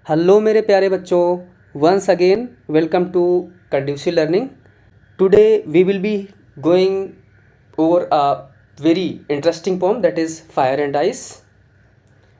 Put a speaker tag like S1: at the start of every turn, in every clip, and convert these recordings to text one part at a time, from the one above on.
S1: Hello मेरे प्यारे बच्चों, once again welcome to conducive learning. Today we will be going over a very interesting poem, that is Fire and Ice,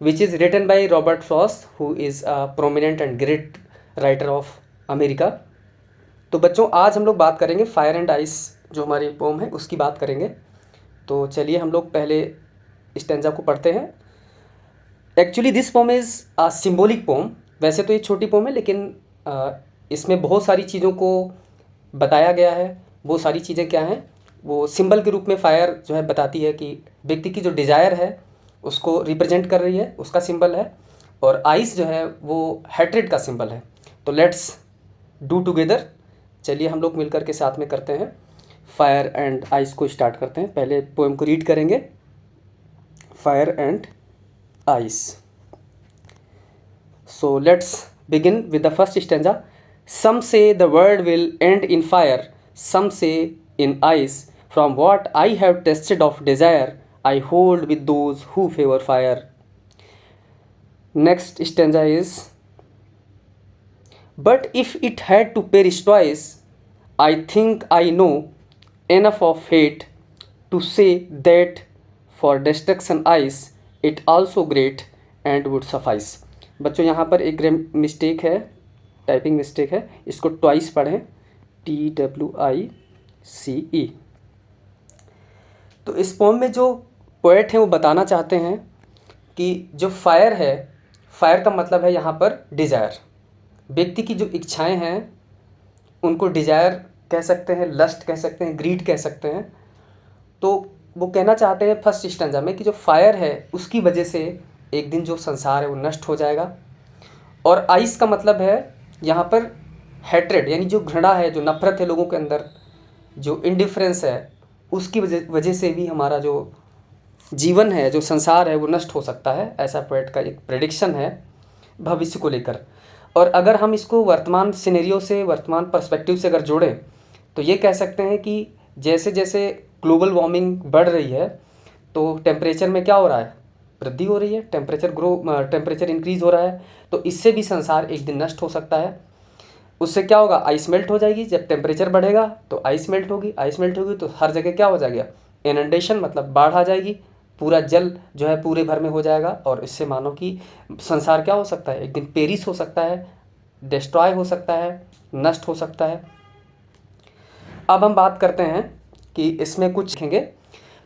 S1: which is written by Robert Frost, who is a prominent and great writer of America. तो बच्चों, आज हम लोग बात करेंगे fire and ice, जो हमारी pome है उसकी बात करेंगे. तो चलिए हम लोग पहले स्टेंजा को पढ़ते हैं. Actually this poem is a symbolic poem. वैसे तो ये छोटी पोम है, लेकिन इसमें बहुत सारी चीज़ों को बताया गया है. वो सारी चीज़ें क्या हैं, वो सिंबल के रूप में फायर जो है बताती है कि व्यक्ति की जो डिज़ायर है उसको रिप्रेजेंट कर रही है, उसका सिंबल है. और आइस जो है वो हैट्रेड का सिंबल है. तो लेट्स डू टुगेदर. चलिए हम लोग मिलकर के साथ में करते हैं. फायर एंड आइस को स्टार्ट करते हैं. पहले पोएम को रीड करेंगे. Fire and ice. So let's begin with the first stanza. Some say the world will end in fire, some say in ice. From what I have tasted of desire, I hold with those who favor fire. Next stanza is, but if it had to perish twice, I think I know enough of hate to say that for destruction ice, it also great and would suffice. बच्चों यहाँ पर एक mistake है, typing mistake है. इसको twice पढ़ें, TWICE. तो इस पोम में जो पोएट हैं वो बताना चाहते हैं कि जो फायर है, फायर का मतलब है यहाँ पर डिज़ायर. व्यक्ति की जो इच्छाएं हैं उनको डिज़ायर कह सकते हैं, लस्ट कह सकते हैं, ग्रीड कह सकते हैं. तो वो कहना चाहते हैं फर्स्ट स्टैंजा में कि जो फायर है उसकी वजह से एक दिन जो संसार है वो नष्ट हो जाएगा. और आइस का मतलब है यहाँ पर हैट्रेड, यानी जो घृणा है, जो नफरत है लोगों के अंदर, जो इंडिफरेंस है, उसकी वजह से भी हमारा जो जीवन है, जो संसार है वो नष्ट हो सकता है. ऐसा पोएट का एक प्रेडिक्शन है भविष्य को लेकर. और अगर हम इसको वर्तमान सिनेरियो से, वर्तमान पर्सपेक्टिव से अगर जोड़ें तो ये कह सकते हैं कि जैसे जैसे ग्लोबल वार्मिंग बढ़ रही है तो टेम्परेचर में क्या हो रहा है, वृद्धि हो रही है. टेम्परेचर इंक्रीज़ हो रहा है. तो इससे भी संसार एक दिन नष्ट हो सकता है. उससे क्या होगा, आइस मेल्ट हो जाएगी. जब टेम्परेचर बढ़ेगा तो आइस मेल्ट होगी. आइस मेल्ट होगी तो हर जगह क्या हो जाएगा, इनंडेशन, मतलब बाढ़ आ जाएगी. पूरा जल जो है पूरे भर में हो जाएगा. और इससे मानो कि संसार क्या हो सकता है, एक दिन पेरिस हो सकता है, डिस्ट्रॉय हो सकता है, नष्ट हो सकता है. अब हम बात करते हैं कि इसमें कुछ लिखेंगे.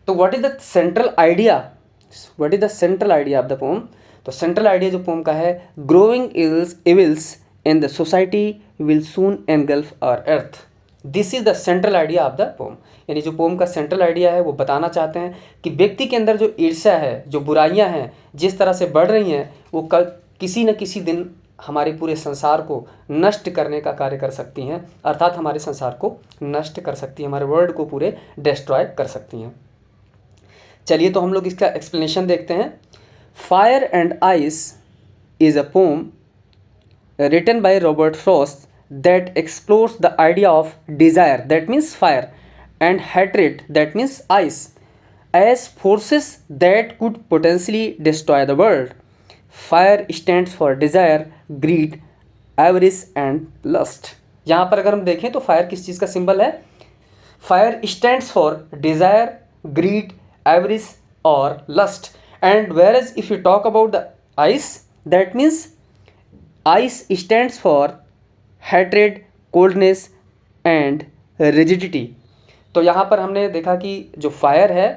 S1: तो what is the central idea, what is the central idea of the poem. तो सेंट्रल आइडिया जो पोम का है, growing evils in the society will soon engulf our earth. This is the central idea of the poem. यानी जो poem का central idea है वो बताना चाहते हैं कि व्यक्ति के अंदर जो ईर्ष्या है, जो बुराइयां हैं जिस तरह से बढ़ रही हैं, वो किसी न किसी दिन हमारे पूरे संसार को नष्ट करने का कार्य कर सकती हैं. अर्थात हमारे संसार को नष्ट कर सकती हैं, हमारे वर्ल्ड को पूरे डिस्ट्रॉय कर सकती हैं. चलिए तो हम लोग इसका एक्सप्लेनेशन देखते हैं. Fire and ice is a poem written by Robert Frost that explores the idea of desire, that means fire, and hatred, that means ice, as forces that could potentially destroy the world. Fire stands for desire, greed, avarice and lust. यहाँ पर अगर हम देखें तो fire किस चीज़ का symbol है. Fire stands for desire, greed, avarice or lust. And whereas if you talk about the ice, that means ice stands for hatred, coldness and rigidity. तो यहाँ पर हमने देखा कि जो फायर है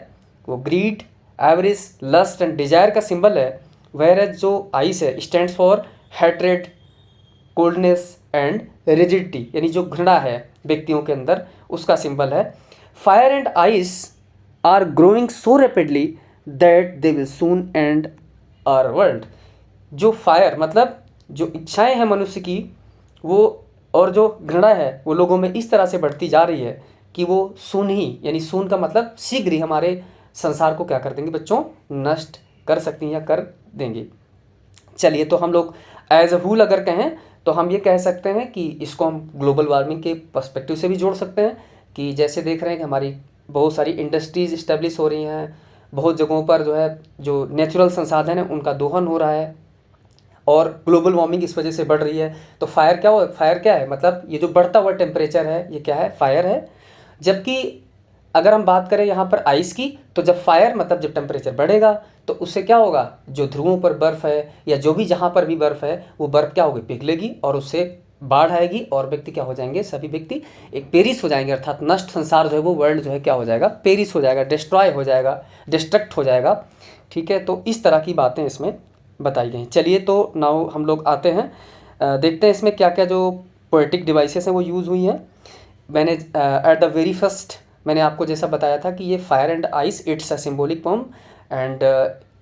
S1: वो greed, avarice, lust and desire का सिंबल है. whereas जो आइस है stands for hatred, coldness and rigidity, यानी जो घृणा है व्यक्तियों के अंदर, उसका सिंबल है. Fire and ice are growing so rapidly that they will soon end our world. जो फायर मतलब जो इच्छाएं हैं मनुष्य की, वो और जो घृणा है वो लोगों में इस तरह से बढ़ती जा रही है कि वो सून ही, यानी सून का मतलब शीघ्र ही हमारे संसार को क्या कर देंगे बच्चों, नष्ट कर सकती हैं या कर देंगी. चलिए तो हम लोग एज अ होल अगर कहें तो हम ये कह सकते हैं कि इसको हम ग्लोबल वार्मिंग के पर्सपेक्टिव से भी जोड़ सकते हैं. कि जैसे देख रहे हैं कि हमारी बहुत सारी इंडस्ट्रीज़ इस्टेब्लिश हो रही हैं, बहुत जगहों पर जो है जो नेचुरल संसाधन है उनका दोहन हो रहा है. और ग्लोबल वार्मिंग इस वजह से बढ़ रही है। तो फायर क्या है, मतलब ये जो बढ़ता हुआ टेम्परेचर है ये क्या है, फायर है। जबकि अगर हम बात करें यहाँ पर आइस की, तो जब फायर मतलब जब टेम्परेचर बढ़ेगा तो उससे क्या होगा, जो ध्रुवों पर बर्फ़ है या जो भी जहाँ पर भी बर्फ़ है वो बर्फ़ क्या होगी, पिघलेगी और उससे बाढ़ आएगी और व्यक्ति क्या हो जाएंगे, सभी व्यक्ति एक पेरिस हो जाएंगे, अर्थात नष्ट संसार जो है वो वर्ल्ड जो है क्या हो जाएगा, पेरिस हो जाएगा, डिस्ट्रॉय हो जाएगा, डिस्ट्रक्ट हो जाएगा। ठीक है, तो इस तरह की बातें इसमें बताई गई। चलिए तो नाउ हम लोग आते हैं, देखते हैं इसमें क्या क्या जो पोएटिक डिवाइसेस हैं वो यूज़ हुई हैं। मैंने एट द वेरी फर्स्ट मैंने आपको जैसा बताया था कि ये fire and ice it's a symbolic poem and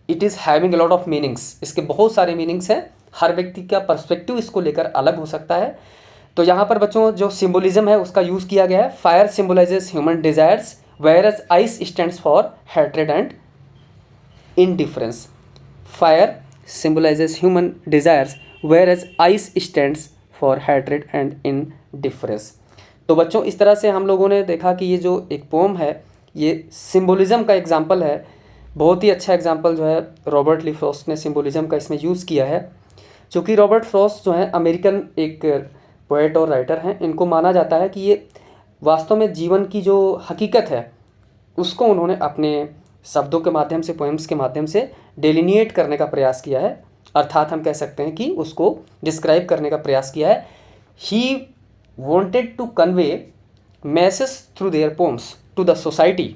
S1: it is having a lot of meanings. इसके बहुत सारे मीनिंग्स हैं, हर व्यक्ति का पर्सपेक्टिव इसको लेकर अलग हो सकता है। तो यहाँ पर बच्चों जो सिम्बोलिज्म है उसका यूज़ किया गया है। Fire symbolizes human desires whereas ice stands for hatred and indifference. Fire symbolizes human desires, whereas ice stands for hatred and indifference. तो बच्चों इस तरह से हम लोगों ने देखा कि ये जो एक पोम है ये सिम्बोलिज़म का एग्जाम्पल है। बहुत ही अच्छा एग्जाम्पल जो है रॉबर्ट ली फ्रॉस्ट ने सिम्बोलिज़म का इसमें यूज़ किया है। चूँकि रॉबर्ट फ्रॉस्ट जो है अमेरिकन एक पोएट और राइटर हैं, इनको माना जाता है कि ये वास्तव में जीवन की जो हकीकत है उसको उन्होंने अपने शब्दों के माध्यम से, पोएम्स के माध्यम से डेलिनिएट करने का प्रयास किया है, अर्थात हम कह सकते हैं कि उसको डिस्क्राइब करने का प्रयास किया है। He wanted to convey message through their poems to the society,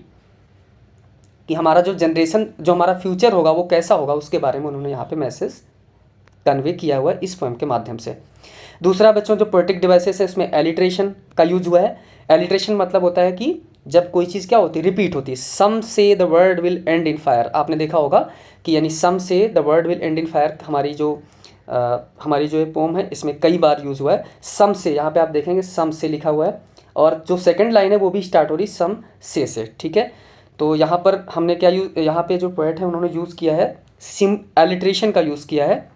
S1: कि हमारा जो जनरेशन, जो हमारा फ्यूचर होगा वो कैसा होगा, उसके बारे में उन्होंने यहाँ पे मैसेज कन्वे किया हुआ है इस पोएम के माध्यम से। दूसरा बच्चों जो पोएटिक डिवाइसेस है इसमें एलिट्रेशन का यूज हुआ है। एलिट्रेशन मतलब होता है कि जब कोई चीज़ क्या होती है, रिपीट होती है। सम से the word will and in fire, आपने देखा होगा कि यानी सम से the word will and in fire हमारी जो ये पोम है इसमें कई बार यूज़ हुआ है। सम से, यहाँ पे आप देखेंगे सम से लिखा हुआ है और जो सेकंड लाइन है वो भी स्टार्ट हो रही सम से। ठीक है, तो यहाँ पर हमने क्या यहाँ पे जो पोएट है उन्होंने यूज़ किया है एलिट्रेशन का यूज़ किया है।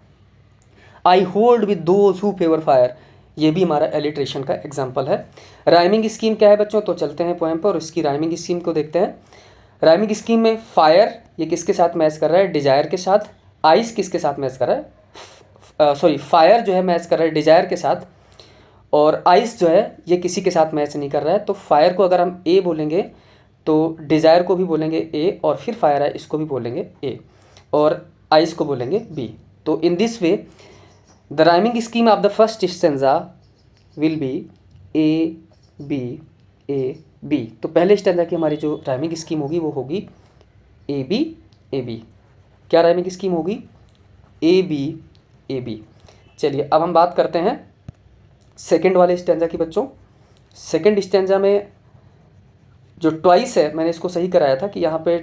S1: I hold with those who favour fire, ये भी हमारा एलिट्रेशन का एग्जाम्पल है। राइमिंग स्कीम क्या है बच्चों, तो चलते हैं पोएम पर और इसकी राइमिंग स्कीम को देखते हैं। राइमिंग स्कीम में फायर ये किसके साथ मैच कर रहा है, डिजायर के साथ। आइस किसके साथ मैच कर रहा है, फायर जो है मैच कर रहा है डिजायर के साथ, और आइस जो है ये किसी के साथ मैच नहीं कर रहा है। तो फायर को अगर हम ए बोलेंगे तो डिजायर को भी बोलेंगे ए, और फिर फायर है इसको भी बोलेंगे ए, और आइस को बोलेंगे बी। तो in this way the rhyming scheme of the first stanza will be A B. तो पहले स्टेंजा की हमारी जो राइमिंग स्कीम होगी वो होगी ए बी। क्या राइमिंग स्कीम होगी, ए बी। चलिए अब हम बात करते हैं सेकंड वाले स्टेंजा की बच्चों। सेकंड स्टेंजा में जो ट्वाइस है, मैंने इसको सही कराया था कि यहाँ पे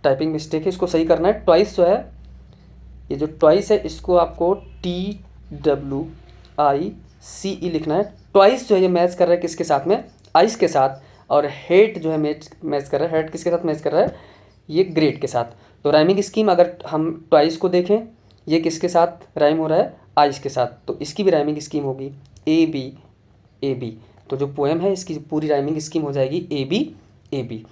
S1: टाइपिंग मिस्टेक है, इसको सही करना है। ट्वाइस जो है, ये जो ट्वाइस है इसको आपको TWICE लिखना है। ट्वाइस जो है ये मैच कर रहा है किसके साथ में, आइस के साथ, और हेट जो है मैच कर रहा है, हेट किसके साथ मैच कर रहा है, ये ग्रेट के साथ। तो राइमिंग स्कीम अगर हम ट्वाइस को देखें, ये किसके साथ राइम हो रहा है, आइस के साथ, तो इसकी भी राइमिंग स्कीम होगी ए बी। तो जो पोएम है इसकी पूरी राइमिंग स्कीम हो जाएगी ए बी।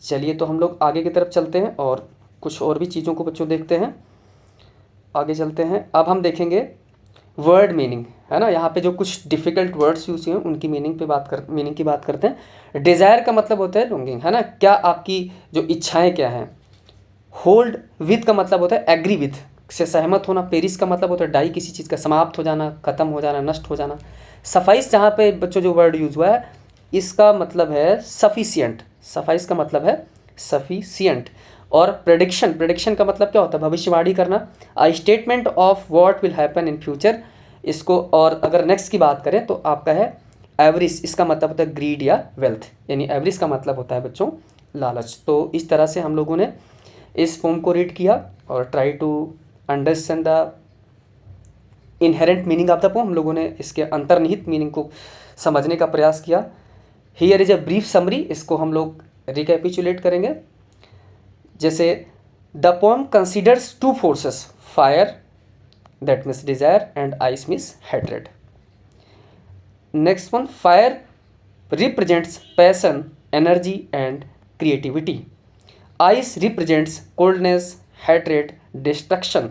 S1: चलिए तो हम लोग आगे की तरफ चलते हैं और कुछ और भी चीज़ों को बच्चों देखते हैं। आगे चलते हैं, अब हम देखेंगे वर्ड मीनिंग, है ना। यहाँ पे जो कुछ डिफ़िकल्ट वर्ड्स यूज़ हुए हैं उनकी मीनिंग की बात करते हैं। डिज़ायर का मतलब होता है लॉन्गिंग, है ना, क्या आपकी जो इच्छाएं क्या हैं। होल्ड विद का मतलब होता है एग्री विद, से सहमत होना। पेरिस का मतलब होता है डाई, किसी चीज़ का समाप्त हो जाना, ख़त्म हो जाना, नष्ट हो जाना। सफाइस जहाँ पे बच्चों जो वर्ड यूज़ हुआ है इसका मतलब है सफिशिएंट, सफाइस का मतलब है सफिशिएंट। और प्रेडिक्शन का मतलब क्या होता है, भविष्यवाणी करना। I statement of what will happen in future, इसको। और अगर नेक्स्ट की बात करें तो आपका है एवरिस, इसका मतलब होता है ग्रीड या वेल्थ, यानी एवरिस का मतलब होता है बच्चों लालच। तो इस तरह से हम लोगों ने इस पोम को रीड किया और try to understand the inherent meaning of the poem. हम लोगों ने इसके अंतर्निहित मीनिंग को समझने का प्रयास किया। Here is a brief summary, इसको हम लोग रिकैपिचुलेट करेंगे। जैसे the pome considers two forces, fire that means desire and ice means hatred. Next one, fire represents passion, energy and creativity. Ice represents coldness, hatred, destruction.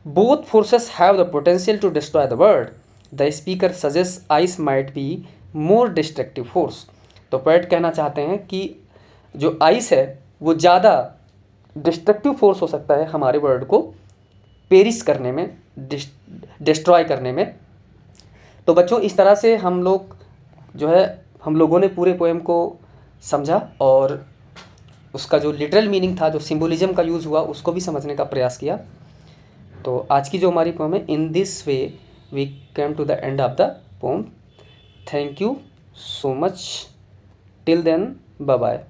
S1: both forces have the potential to destroy the world. The speaker suggests ice might be more destructive force. तो poet कहना चाहते हैं कि जो ice है वो ज़्यादा destructive force हो सकता है हमारे वर्ल्ड को पेरिस करने में, डिस्ट्रॉय करने में। तो बच्चों इस तरह से हम लोग जो है हम लोगों ने पूरे पोएम को समझा और उसका जो लिटरल मीनिंग था, जो सिंबोलिज्म का यूज़ हुआ, उसको भी समझने का प्रयास किया। तो आज की जो हमारी पोएम है, in this way we came to the end of the poem. Thank you so much. Till then, bye bye.